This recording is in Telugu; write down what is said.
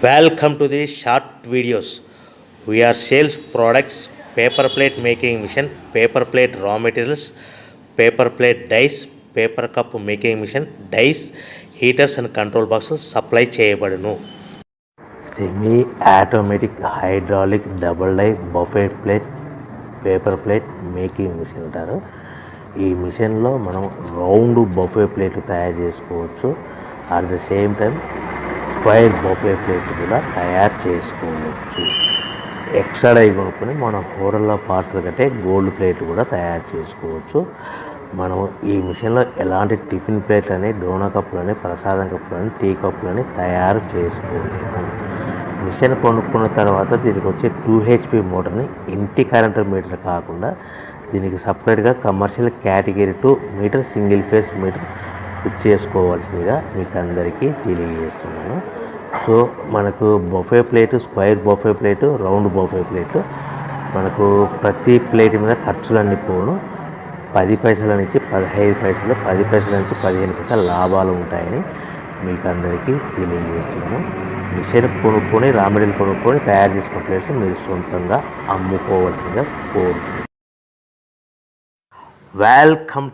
Welcome to the short videos. We are sales products, paper plate making machine, paper plate raw materials, paper plate dies, paper cup making machine, dies, heaters and control boxes supply చేయబడును. Semi automatic hydraulic double die buffet plate paper plate making machine అంటారు. ఈ మిషన్లో మనం రౌండ్ బఫే ప్లేట్ తయారు చేసుకోవచ్చు. At the same time square buffet plate కూడా తయారు చేసుకోవచ్చు. ఎక్స్ట్రా డై కొనుక్కొని మనం కూరల్లో పార్సల్ కంటే గోల్డ్ ప్లేట్ కూడా తయారు చేసుకోవచ్చు. మనం ఈ మిషన్లో ఎలాంటి టిఫిన్ ప్లేట్లని, డోనా కప్పులని, ప్రసాదం కప్పులని, టీ కప్పులని తయారు చేసుకోవచ్చు. మిషన్ కొనుక్కున్న తర్వాత దీనికి వచ్చే 2HP మోటార్ని ఇంటి కరెంటు మీటర్ కాకుండా దీనికి సపరేట్గా commercial category 2 meter single phase meter fit చేసుకోవాల్సిందిగా మీకు అందరికీ తెలియజేస్తున్నాను. సో మనకు buffet plate, square buffet plate, round buffet plate, మనకు ప్రతి ప్లేట్ మీద ఖర్చులన్నీ పోను 10 పైసల నుంచి 15 పైసలు, 10 పైసల నుంచి 15 పైసలు లాభాలు ఉంటాయని మీకు అందరికీ తెలియజేస్తున్నాను. మిషన్ కొనుక్కొని, రా మెటీరియల్ కొనుక్కొని తయారు చేసుకున్న ప్లేట్స్ మీరు సొంతంగా అమ్ముకోవాల్సిందిగా కోరుతున్నాను. వెల్కమ్.